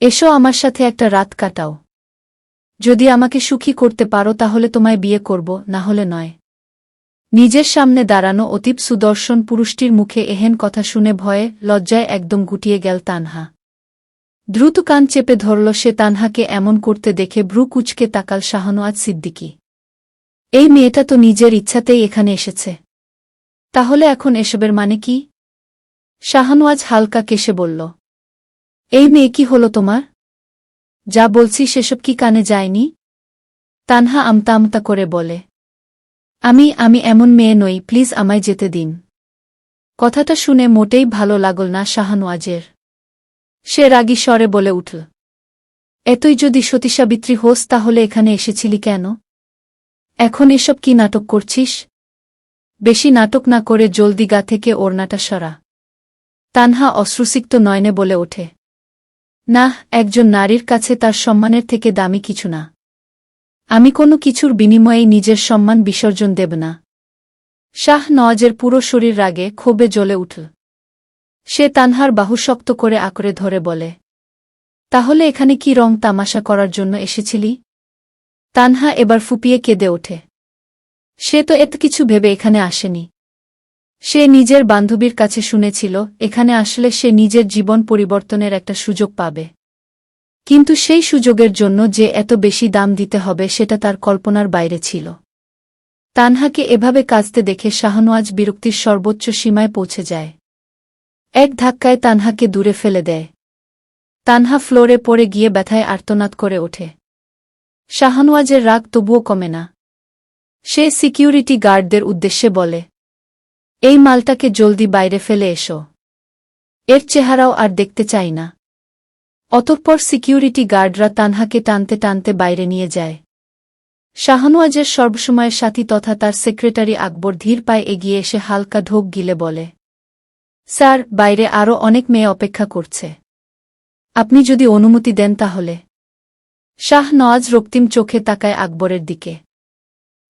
এসো আমার সাথে একটা রাত কাটাও। যদি আমাকে সুখী করতে পারো তাহলে তোমায় বিয়ে করব, না হলে নয়। নিজের সামনে দাঁড়ানো অতীব সুদর্শন পুরুষটির মুখে এহেন কথা শুনে ভয়ে লজ্জায় একদম গুটিয়ে গেল তানহা। দ্রুত কান চেপে ধরল সে। তানহাকে এমন করতে দেখে ভ্রু কুঁচকে তাকাল শাহনওয়াজ সিদ্দিকী। এই মেয়েটা তো নিজের ইচ্ছাতেই এখানে এসেছে, তাহলে এখন এসবের মানে কি? শাহনওয়াজ হালকা কেশে বলল, এই মেয়ে কি হলো তোমার? যা বলছি সেসব কি কানে যায়নি? তানহা আমতা আমতা করে বলে, আমি এমন মেয়ে নই, প্লিজ আমায় যেতে দিন। কথাটা শুনে মোটেই ভালো লাগল না শাহনওয়াজের। সে রাগী স্বরে বলে উঠল, এতই যদি সতীসাবিত্রী হোস তাহলে এখানে এসেছিলি কেন? এখন এসব কি নাটক করছিস? বেশি নাটক না করে জলদি গা থেকে ওড়নাটা সরা। তানহা অশ্রুসিক্ত নয়নে বলে ওঠে, না, একজন নারীর কাছে তার সম্মানের থেকে দামি কিছু না। আমি কোনো কিছুর বিনিময়েই নিজের সম্মান বিসর্জন দেব না। শাহনওয়াজের পুরো শরীর রাগে ক্ষোভে জ্বলে উঠল। সে তানহার বাহু শক্ত করে আঁকড়ে ধরে বলে, তাহলে এখানে কি রং তামাশা করার জন্য এসেছিলি? তানহা এবার ফুপিয়ে কেঁদে ওঠে। সে তো এত কিছু ভেবে এখানে আসেনি। সে নিজের বান্ধবীর কাছে শুনেছিল এখানে আসলে সে নিজের জীবন পরিবর্তনের একটা সুযোগ পাবে। কিন্তু সেই সুযোগের জন্য যে এত বেশি দাম দিতে হবে সেটা তার কল্পনার বাইরে ছিল। তানহাকে এভাবে কাঁদতে দেখে শাহনওয়াজ বিরক্তির সর্বোচ্চ সীমায় পৌঁছে যায়। এক ধাক্কায় তানহাকে দূরে ফেলে দেয়। তানহা ফ্লোরে পড়ে গিয়ে ব্যথায় আর্তনাদ করে ওঠে। শাহনওয়াজের রাগ তবুও কমে না। সে সিকিউরিটি গার্ডদের উদ্দেশ্যে বলে, এই মালটাকে জলদি বাইরে ফেলে এসো। এর চেহারাও আর দেখতে চাই না। অতঃপর সিকিউরিটি গার্ডরা তানহাকে টানতে টানতে বাইরে নিয়ে যায়। শাহনওয়াজের সর্বসময়ের সাথী তথা তার সেক্রেটারি আকবর ধীর পায়ে এগিয়ে এসে হালকা ঢোক গিলে বলে, স্যার, বাইরে আরও অনেক মেয়ে অপেক্ষা করছে। আপনি যদি অনুমতি দেন তাহলে। শাহনওয়াজ রক্তিম চোখে তাকায় আকবরের দিকে।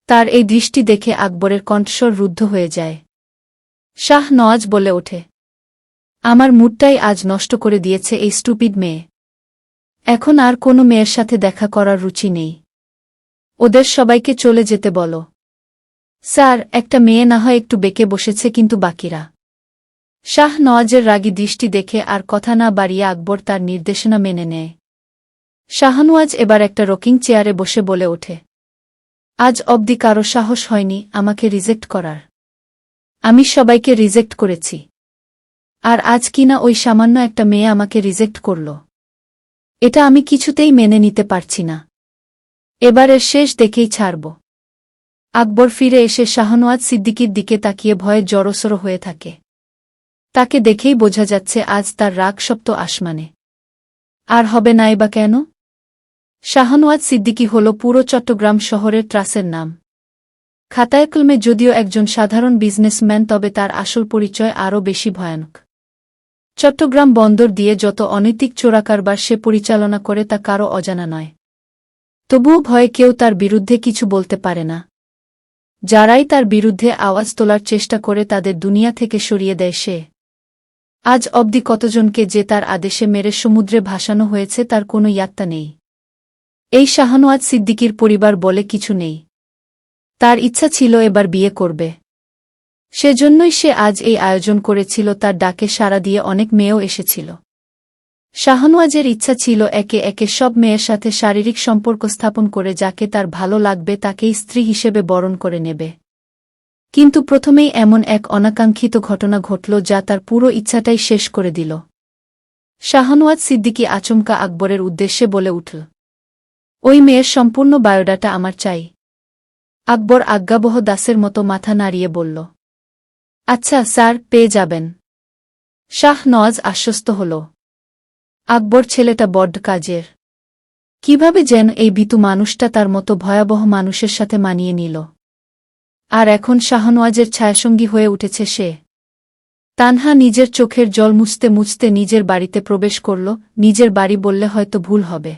তার এই দৃষ্টি দেখে আকবরের কণ্ঠস্বর রুদ্ধ হয়ে যায়। শাহনওয়াজ বলে ওঠে, আমার মুডটাই আজ নষ্ট করে দিয়েছে এই স্টুপিড মেয়ে। এখন আর কোনো মেয়ের সাথে দেখা করার রুচি নেই। ওদের সবাইকে চলে যেতে বলো। স্যার, একটা মেয়ে না হয় একটু বেঁকে বসেছে, কিন্তু বাকিরা? শাহনওয়াজের রাগী দৃষ্টি দেখে আর কথা না বাড়িয়ে আকবর তার নির্দেশনা মেনে নেয়। শাহনওয়াজ এবার একটা রকিং চেয়ারে বসে বলে ওঠে, আজ অবধি কারো সাহস হয়নি আমাকে রিজেক্ট করার। আমি সবাইকে রিজেক্ট করেছি, আর আজ কিনা ওই সামান্য একটা মেয়ে আমাকে রিজেক্ট করল। এটা আমি কিছুতেই মেনে নিতে পারছি না। এবারের শেষ দেখেই ছাড়ব। আকবর ফিরে এসে শাহনওয়াজ সিদ্দিকীর দিকে তাকিয়ে ভয়ে জড়সড় হয়ে থাকে। তাকে দেখেই বোঝা যাচ্ছে আজ তার রাগ সপ্ত আসমানে। আর হবে নাই বা কেন? শাহনওয়াজ সিদ্দিকী হল পুরো চট্টগ্রাম শহরের ত্রাসের নাম। খাতায় কলমে যদিও একজন সাধারণ বিজনেসম্যান, তবে তার আসল পরিচয় আরও বেশি ভয়ানক। চট্টগ্রাম বন্দর দিয়ে যত অনৈতিক চোরাকারবার সে পরিচালনা করে তা কারও অজানা নয়। তবুও ভয়ে কেউ তার বিরুদ্ধে কিছু বলতে পারে না। যারাই তার বিরুদ্ধে আওয়াজ তোলার চেষ্টা করে তাদের দুনিয়া থেকে সরিয়ে দেয় সে। আজ অবধি কতজনকে যে তার আদেশে মেরে সমুদ্রে ভাসানো হয়েছে তার কোনো ইয়াত্তা নেই। এই শাহনওয়াজ সিদ্দিকীর পরিবার বলে কিছু নেই। তার ইচ্ছা ছিল এবার বিয়ে করবে। সেজন্যই সে আজ এই আয়োজন করেছিল। তার ডাকে সাড়া দিয়ে অনেক মেয়েও এসেছিল। শাহনওয়াজের ইচ্ছা ছিল একে একে সব মেয়ের সাথে শারীরিক সম্পর্ক স্থাপন করে যাকে তার ভালো লাগবে তাকেই স্ত্রী হিসেবে বরণ করে নেবে। কিন্তু প্রথমেই এমন এক অনাকাঙ্ক্ষিত ঘটনা ঘটল যা তার পুরো ইচ্ছাটাই শেষ করে দিল। শাহনওয়াজ সিদ্দিকী আচমকা আকবরের উদ্দেশ্যে বলে উঠল, ওই মেয়ের সম্পূর্ণ বায়োডাটা আমার চাই। আকবর আজ্ঞাবহ দাসের মতো মাথা নাড়িয়ে বলল, আচ্ছা স্যার, পেয়ে যাবেন। শাহনওয়াজ আশ্বস্ত হল। আকবর ছেলেটা বড্ড কাজের। কিভাবে যেন এই ভীতু মানুষটা তার মতো ভয়াবহ মানুষের সাথে মানিয়ে নিল। আর এখন শাহনওয়াজের ছায়াসঙ্গী হয়ে উঠেছে সে। তানহা নিজের চোখের জল মুছতে মুছতে নিজের বাড়িতে প্রবেশ করল। নিজের বাড়ি বললে হয়তো ভুল হবে।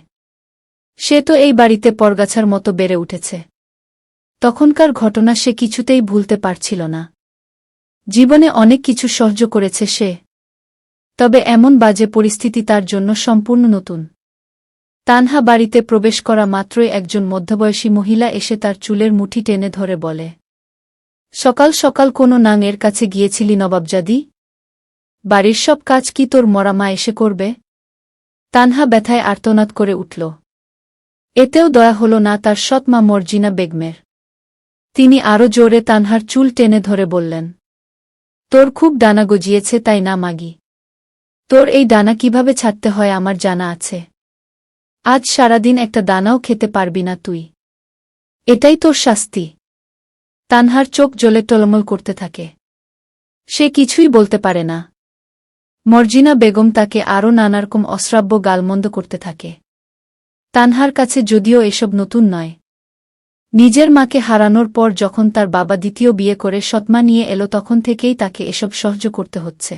সে তো এই বাড়িতে পরগাছার মতো বেড়ে উঠেছে। তখনকার ঘটনা সে কিছুতেই ভুলতে পারছিল না। জীবনে অনেক কিছু সহ্য করেছে সে, তবে এমন বাজে পরিস্থিতি তার জন্য সম্পূর্ণ নতুন। তানহা বাড়িতে প্রবেশ করা মাত্রই একজন মধ্যবয়সী মহিলা এসে তার চুলের মুঠি টেনে ধরে বলে, সকাল সকাল কোনো নাঙের কাছে গিয়েছিলি নবাবজাদি? বাড়ির সব কাজ কি তোর মরা মা এসে করবে? তানহা ব্যথায় আর্তনাদ করে উঠল। এতেও দয়া হল না তার সৎ মা মর্জিনা বেগমের। তিনি আরও জোরে তানহার চুল টেনে ধরে বললেন, তোর খুব ডানা গজিয়েছে তাই না মাগি? তোর এই ডানা কিভাবে ছাড়তে হয় আমার জানা আছে। আজ সারাদিন একটা দানাও খেতে পারবি না তুই। এটাই তোর শাস্তি। তানহার চোখ জ্বলে টলমল করতে থাকে। সে কিছুই বলতে পারে না। মর্জিনা বেগম তাকে আরও নানারকম অশ্রাব্য গালমন্দ করতে থাকে। তানহার কাছে যদিও এসব নতুন নয়। নিজের মাকে হারানোর পর যখন তার বাবা দ্বিতীয় বিয়ে করে সৎমা নিয়ে এলো তখন থেকেই তাকে এসব সহ্য করতে হচ্ছে।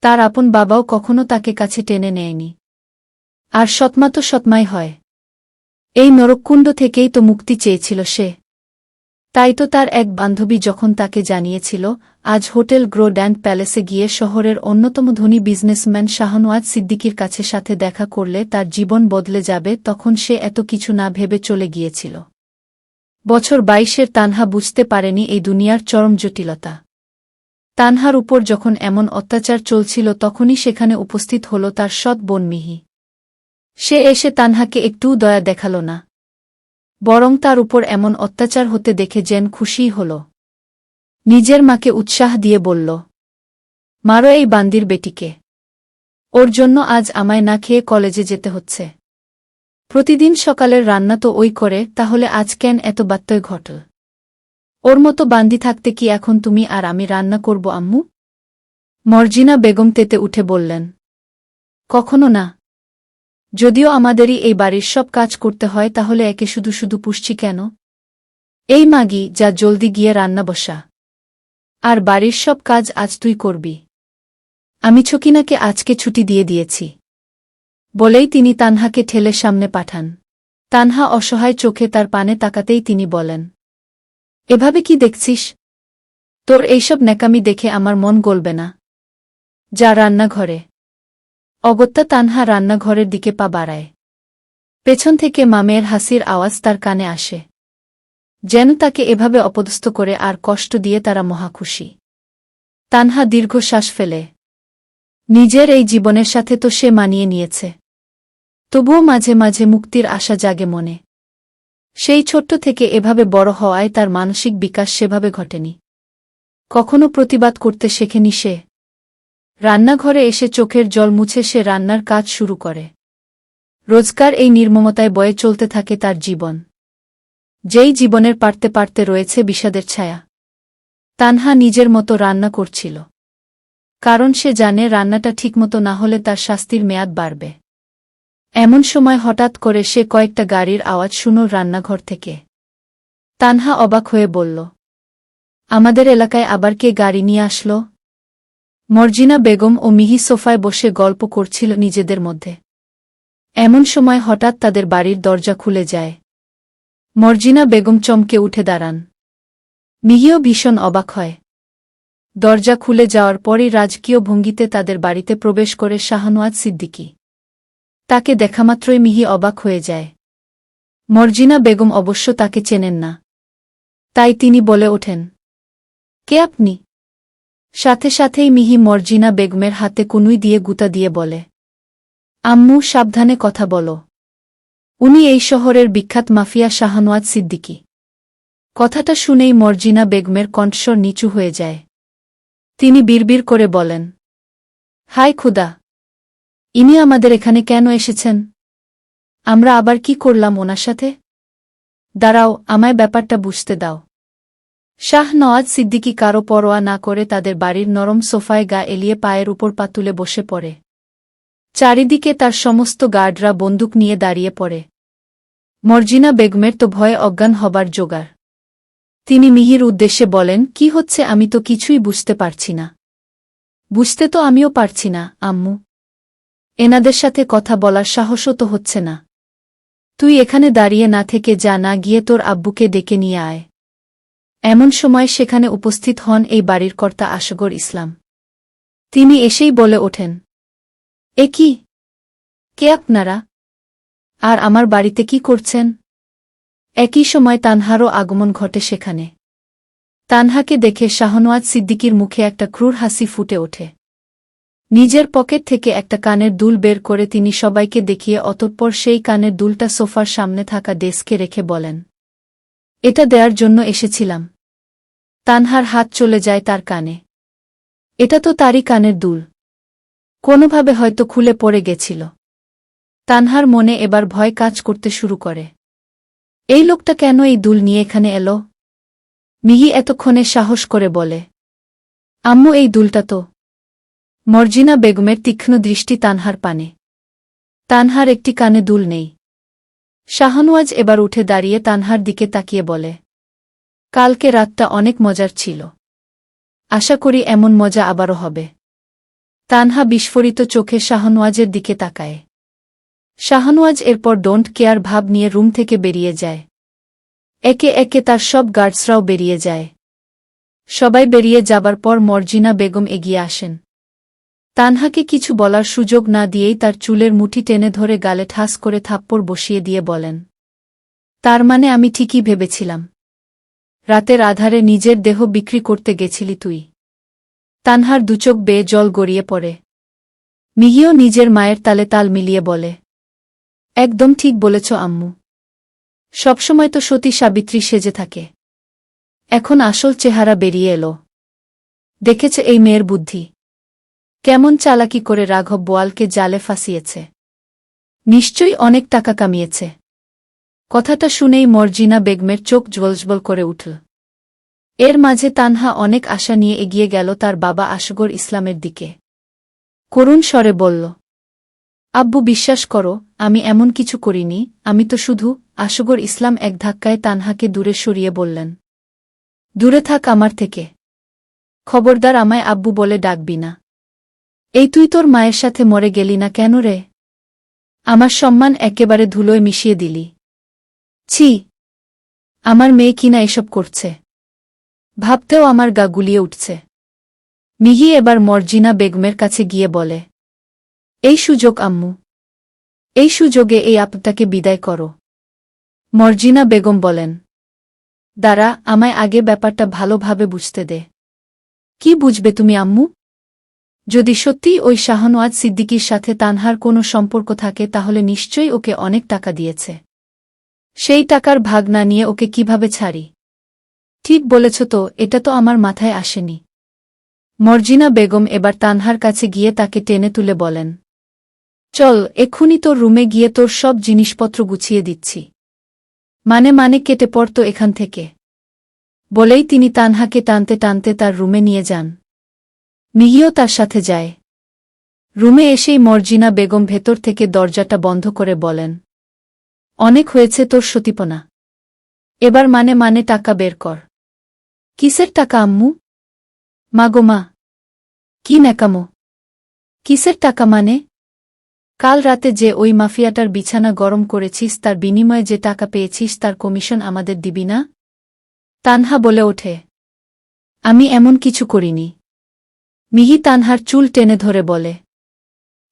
তার আপন বাবাও কখনো তাকে কাছে টেনে নেয়নি। আর সৎমা তো সৎমাই হয়। এই নরককুণ্ড থেকেই তো মুক্তি চেয়েছিল সে। তাই তো তার এক বান্ধবী যখন তাকে জানিয়েছিল আজ হোটেল গ্র্যান্ড প্যালেসে গিয়ে শহরের অন্যতম ধনী বিজনেসম্যান শাহনওয়াজ সিদ্দিকীর কাছে সাথে দেখা করলে তার জীবন বদলে যাবে, তখন সে এত কিছু না ভেবে চলে গিয়েছিল। বছর ২২-এর তানহা বুঝতে পারেনি এই দুনিয়ার চরম জটিলতা। তানহার উপর যখন এমন অত্যাচার চলছিল তখনই সেখানে উপস্থিত হল তার সৎ বোন মিহি। সে এসে তানহাকে একটুও দয়া দেখাল না, বরং তার উপর এমন অত্যাচার হতে দেখে যেন খুশিই হল। নিজের মাকে উৎসাহ দিয়ে বলল, মারো এই বান্দির বেটিকে। ওর জন্য আজ আমায় না খেয়ে কলেজে যেতে হচ্ছে। প্রতিদিন সকালের রান্না তো ওই করে, তাহলে আজ কেন এত ব্যত্যয় ঘটল? ওর মতো বান্দি থাকতে কি এখন তুমি আর আমি রান্না করব আম্মু? মর্জিনা বেগম তেতে উঠে বললেন, কখনো না। যদিও আমাদেরই এই বাড়ির সব কাজ করতে হয়, তাহলে একে শুধু শুধু পুষছি কেন? এই মাগি, যা জলদি গিয়ে রান্না বসা। আর বাড়ির সব কাজ আজ তুই করবি। আমি ছকিনাকে আজকে ছুটি দিয়ে দিয়েছি। বলেই তিনি তানহাকে ঠেলে সামনে পাঠান। তানহা অসহায় চোখে তার পানে তাকাতেই তিনি বলেন, এভাবে কি দেখছিস? তোর এইসব ন্যাকামি দেখে আমার মন গলবে না। যা রান্নাঘরে। অগত্যা তানহা রান্নাঘরের দিকে পা বাড়ায়। পেছন থেকে মামের হাসির আওয়াজ তার কানে আসে। যেন তাকে এভাবে অপদস্থ করে আর কষ্ট দিয়ে তারা মহাখুশি। তানহা দীর্ঘশ্বাস ফেলে। নিজের এই জীবনের সাথে তো সে মানিয়ে নিয়েছে। তবুও মাঝে মাঝে মুক্তির আশা জাগে মনে। সেই ছোট্ট থেকে এভাবে বড় হওয়ায় তার মানসিক বিকাশ সেভাবে ঘটেনি। কখনো প্রতিবাদ করতে শেখেনি সে। রান্নাঘরে এসে চোখের জল মুছে সে রান্নার কাজ শুরু করে। রোজকার এই নির্মমতায় বয়ে চলতে থাকে তার জীবন। যেই জীবনের পারতে পারতে রয়েছে বিষাদের ছায়া। তানহা নিজের মতো রান্না করছিল। কারণ সে জানে রান্নাটা ঠিকমতো না হলে তার শাস্তির মেয়াদ বাড়বে। এমন সময় হঠাৎ করে সে কয়েকটা গাড়ির আওয়াজ শুনল রান্নাঘর থেকে। তানহা অবাক হয়ে বলল, আমাদের এলাকায় আবার কে গাড়ি নিয়ে আসল? মর্জিনা বেগম ও মিহি সোফায় বসে গল্প করছিল নিজেদের মধ্যে। এমন সময় হঠাৎ তাদের বাড়ির দরজা খুলে যায়। মর্জিনা বেগম চমকে উঠে দাঁড়ান। মিহিও ভীষণ অবাক হয়। দরজা খুলে যাওয়ার পরই রাজকীয় ভঙ্গিতে তাদের বাড়িতে প্রবেশ করে শাহনওয়াজ সিদ্দিকী। তাকে দেখামাত্রই মিহি অবাক হয়ে যায়। মর্জিনা বেগম অবশ্য তাকে চেনেন না। তাই তিনি বলে ওঠেন, কে আপনি? সাথে সাথেই মিহি মর্জিনা বেগমের হাতে কনুই দিয়ে গুতা দিয়ে বলে, আম্মু, সাবধানে কথা বলো। উনি এই শহরের বিখ্যাত মাফিয়া শাহনওয়াজ সিদ্দিকী। কথাটা শুনেই মর্জিনা বেগমের কণ্ঠস্বর নিচু হয়ে যায়। তিনি বিড়বিড় করে বলেন, হায় খুদা! ইনি আমাদের এখানে কেন এসেছেন? আমরা আবার কি করলাম ওনার সাথে? দাঁড়াও, আমায় ব্যাপারটা বুঝতে দাও। শাহনওয়াজ সিদ্দিকী কারো পরোয়া না করে তাদের বাড়ির নরম সোফায় গা এলিয়ে পায়ের উপর পা তুলে বসে পড়ে। চারিদিকে তার সমস্ত গার্ডরা বন্দুক নিয়ে দাঁড়িয়ে পড়ে। মর্জিনা বেগমের তো ভয়ে অজ্ঞান হবার জোগাড়। তিনি মিহির উদ্দেশ্যে বলেন, কি হচ্ছে আমি তো কিছুই বুঝতে পারছি না। বুঝতে তো আমিও পারছি না, আম্মু। এনাদের সাথে কথা বলার সাহসও তো হচ্ছে না। তুই এখানে দাঁড়িয়ে না থেকে যা, না গিয়ে তোর আব্বুকে ডেকে নিয়ে আয়। এমন সময় সেখানে উপস্থিত হন এই বাড়ির কর্তা আসগর ইসলাম। তিনি এসেই বলে ওঠেন, এ কি? কে আপনারা? আর আমার বাড়িতে কি করছেন? একই সময় তানহারও আগমন ঘটে সেখানে। তানহাকে দেখে শাহনওয়াজ সিদ্দিকীর মুখে একটা ক্রূর হাসি ফুটে ওঠে। নিজের পকেট থেকে একটা কানের দুল বের করে তিনি সবাইকে দেখিয়ে অতঃপর সেই কানের দুলটা সোফার সামনে থাকা ডেস্কে রেখে বলেন, এটা দেওয়ার জন্য এসেছিলাম। তানহার হাত চলে যায় তার কানে। এটা তো তারই কানের দুল। কোনোভাবে হয়তো খুলে পড়ে গেছিল। তানহার মনে এবার ভয় কাজ করতে শুরু করে। এই লোকটা কেন এই দুল নিয়ে এখানে এলো? মিহি এতক্ষণে সাহস করে বলে, আম্মু এই দুলটা তো। মর্জিনা বেগমের তীক্ষ্ণ দৃষ্টি তানহার পানে। তানহার একটি কানে দুল নেই। শাহনওয়াজ এবার উঠে দাঁড়িয়ে তানহার দিকে তাকিয়ে বলে, কালকে রাতটা অনেক মজার ছিল। আশা করি এমন মজা আবারও হবে। তানহা বিস্ফোরিত চোখে শাহনওয়াজের দিকে তাকায়। শাহনওয়াজ এরপর ডোন্ট কেয়ার ভাব নিয়ে রুম থেকে বেরিয়ে যায়। একে একে তার সব গার্ডসরাও বেরিয়ে যায়। সবাই বেরিয়ে যাবার পর মর্জিনা বেগম এগিয়ে আসেন। তানহাকে কিছু বলার সুযোগ না দিয়েই তার চুলের মুঠি টেনে ধরে গালে ঠাস করে থাপ্পড় বসিয়ে দিয়ে বলেন, তার মানে আমি ঠিকই ভেবেছিলাম। রাতের আধারে নিজের দেহ বিক্রি করতে গেছিলি তুই। তানহার দুচোখ বেয়ে জল গড়িয়ে পড়ে। মিহিও নিজের মায়ের তালে তাল মিলিয়ে বলে, একদম ঠিক বলেছ আম্মু। সবসময় তো সতী সাবিত্রী সেজে থাকে। এখন আসল চেহারা বেরিয়ে এলো। দেখেছে এই মেয়ের বুদ্ধি। কেমন চালাকি করে রাঘব বোয়ালকে জালে ফাঁসিয়েছে। নিশ্চয়ই অনেক টাকা কামিয়েছে। কথাটা শুনেই মর্জিনা বেগমের চোখ জ্বলজ্বল করে উঠল। এর মাঝে তানহা অনেক আশা নিয়ে এগিয়ে গেল তার বাবা আসগর ইসলামের দিকে। করুণ স্বরে বলল, আব্বু বিশ্বাস করো, আমি এমন কিছু করিনি, আমি তো শুধু। আসগর ইসলাম এক ধাক্কায় তানহাকে দূরে সরিয়ে বললেন, দূরে থাক আমার থেকে। খবরদার আমায় আব্বু বলে ডাকবি না। এই তুই তোর মায়ের সাথে মরে গেলি না কেন রে? আমার সম্মান একেবারে ধুলোয় মিশিয়ে দিলি। ছি, আমার মেয়ে কিনা এসব করছে। ভাবতেও আমার গা গুলিয়ে উঠছে। মিহি এবার মর্জিনা বেগমের কাছে গিয়ে বলে, এই সুযোগ আম্মু, এই সুযোগে এই আপটাকে বিদায় করো। মর্জিনা বেগম বলেন, দাঁড়া, আমায় আগে ব্যাপারটা ভালোভাবে বুঝতে দে। কি বুঝবে তুমি আম্মু? যদি সত্যিই ওই শাহনওয়াজ সিদ্দিকীর সাথে তানহার কোনো সম্পর্ক থাকে তাহলে নিশ্চয়ই ওকে অনেক টাকা দিয়েছে। সেই টাকার ভাগ না নিয়ে ওকে কিভাবে ছাড়ি? ঠিক বলেছ তো, এটা তো আমার মাথায় আসেনি। মর্জিনা বেগম এবার তানহার কাছে গিয়ে তাকে টেনে তুলে বলেন, চল এক্ষুনি তোর রুমে গিয়ে তোর সব জিনিসপত্র গুছিয়ে দিচ্ছি। মানে কেটে পড়তো এখান থেকে। বলেই তিনি তানহাকে টানতে টানতে তার রুমে নিয়ে যান। মিহিও তার সাথে যায়। রুমে এসেই মর্জিনা বেগম ভেতর থেকে দরজাটা বন্ধ করে বলেন, অনেক হয়েছে তোর সতীপনা। এবার মানে টাকা বের কর। কিসের টাকা আম্মু? মাগো মা, কি ন্যাকামো! কিসের টাকা মানে? কাল রাতে যে ওই মাফিয়াটার বিছানা গরম করেছিস তার বিনিময়ে যে টাকা পেয়েছিস তার কমিশন আমাদের দিবি না? তানহা বলে ওঠে, আমি এমন কিছু করিনি। মিহি তানহার চুল টেনে ধরে বলে,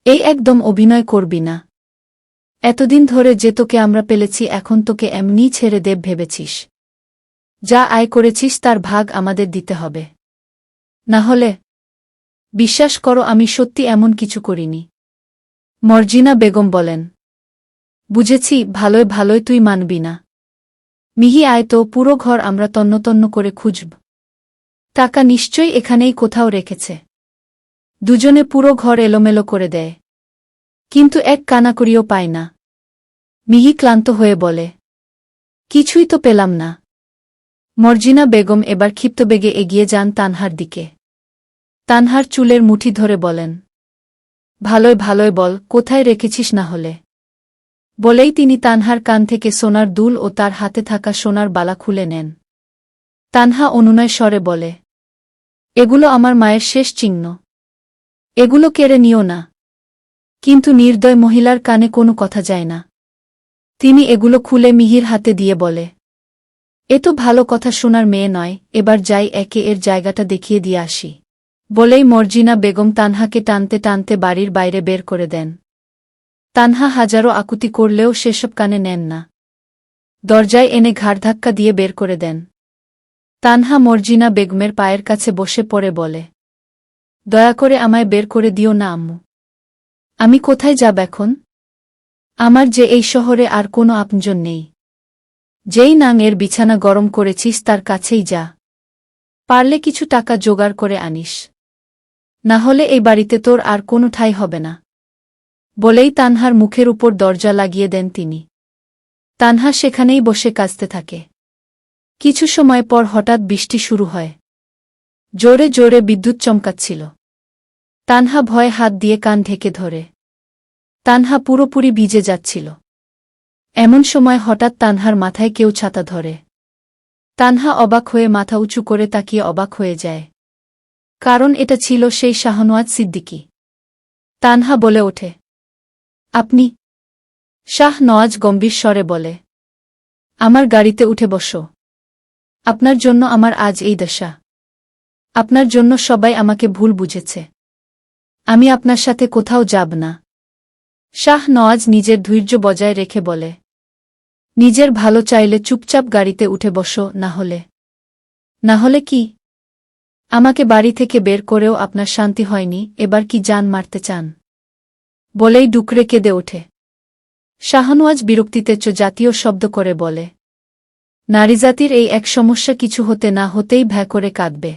এই একদম অভিনয় করবি না। এতদিন ধরে যে তোকে আমরা পেলেছি এখন তোকে এমনি ছেড়ে দেব ভেবেছিস? যা আয় করেছিস তার ভাগ আমাদের দিতে হবে। না হলে? বিশ্বাস করো আমি সত্যি এমন কিছু করিনি। মর্জিনা বেগম বলেন, বুঝেছি, ভালোই ভালোই তুই মানবি না। মিহি আয় তো, পুরো ঘর আমরা তন্ন করে খুঁজব। টাকা নিশ্চয়ই এখানেই কোথাও রেখেছে। দুজনে পুরো ঘর এলোমেলো করে দেয়, কিন্তু এক কানাকড়িও পায় না। মিহি ক্লান্ত হয়ে বলে, কিছুই তো পেলাম না। মর্জিনা বেগম এবার ক্ষিপ্তবেগে এগিয়ে যান তানহার দিকে। তানহার চুলের মুঠি ধরে বলেন, ভালোই বল, কোথায় রেখেছিস না হলে? বলেই তিনি তানহার কান থেকে সোনার দুল ও তার হাতে থাকা সোনার বালা খুলে নেন। তানহা অনুনয় স্বরে বলে, এগুলো আমার মায়ের শেষ চিহ্ন। এগুলো কেড়ে নিও না। কিন্তু নির্দয় মহিলার কানে কোনো কথা যায় না। তিনি এগুলো খুলে মিহির হাতে দিয়ে বলে, এ তো ভালো কথা শোনার মেয়ে নয়, এবার যাই একে এর জায়গাটা দেখিয়ে দিয়ে আসি। বলেই মর্জিনা বেগম তানহাকে টানতে টানতে বাড়ির বাইরে বের করে দেন। তানহা হাজারো আকুতি করলেও সেসব কানে নেন না। দরজায় এনে ঘাড়ধাক্কা দিয়ে বের করে দেন। তানহা মর্জিনা বেগমের পায়ের কাছে বসে পড়ে বলে, দয়া করে আমায় বের করে দিও না আম্মু। আমি কোথায় যাব এখন? আমার যে এই শহরে আর কোনো আপনজন নেই। যেই নাঙের বিছানা গরম করেছিস তার কাছেই যা। পারলে কিছু টাকা জোগাড় করে আনিস। না হলে এই বাড়িতে তোর আর কোনো ঠাঁই হবে না। বলেই তানহার মুখের উপর দরজা লাগিয়ে দেন তিনি। তানহা সেখানেই বসে কাঁদতে থাকে। কিছু সময় পর হঠাৎ বৃষ্টি শুরু হয়। জোরে জোরে বিদ্যুৎ চমকাচ্ছিল। তানহা ভয়ে হাত দিয়ে কান ঢেকে ধরে। তানহা পুরোপুরি ভিজে যাচ্ছিল। এমন সময় হঠাৎ তানহার মাথায় কেউ ছাতা ধরে। তানহা অবাক হয়ে মাথা উঁচু করে তাকিয়ে অবাক হয়ে যায়। কারণ এটা ছিল সেই শাহনওয়াজ সিদ্দিকী। তানহা বলে ওঠে, আপনি? শাহনওয়াজ গম্ভীর স্বরে বলে, আমার গাড়িতে উঠে বসো। আপনার জন্য আমার আজ এই দশা। আপনার জন্য সবাই আমাকে ভুল বুঝেছে। আমি আপনার সাথে কোথাও যাব না। শাহনওয়াজ নিজের ধৈর্য বজায় রেখে বলে, নিজের ভালো চাইলে চুপচাপ গাড়িতে উঠে বসো, না হলে কি? আমাকে বাড়ি থেকে বের করেও আপনার শান্তি হয়নি, এবার কি জান মারতে চান? বলেই ডুকরে কেঁদে ওঠে। শাহনওয়াজ বিরক্তিতে জাতীয় শব্দ করে বলে, নারীজাতির এই এক সমস্যা কিছু হতে না হতেই ভ্যা করে কাঁদবে।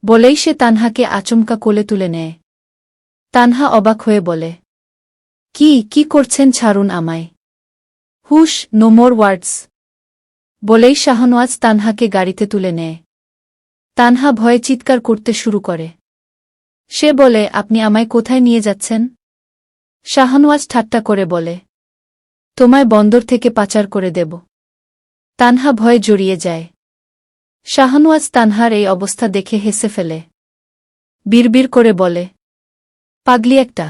বলেই সে তানহাকে আচমকা কোলে তুলে নেয়। তানহা অবাক হয়ে বলে, কি করছেন? ছাড়ুন আমায়। হুশ, নো মোর ওয়ার্ডস। বলেই শাহনওয়াজ তানহাকে গাড়িতে তুলে নেয়। তানহা ভয়ে চিৎকার করতে শুরু করে। সে বলে, আপনি আমায় কোথায় নিয়ে যাচ্ছেন? শাহনওয়াজ ঠাট্টা করে বলে, তোমায় বন্দর থেকে পাচার করে দেব। তানহা ভয়ে জড়িয়ে যায়। শাহনওয়াজ তানহার এই অবস্থা দেখে হেসে ফেলে। বিড়বিড় করে বলে, পাগলি একটা।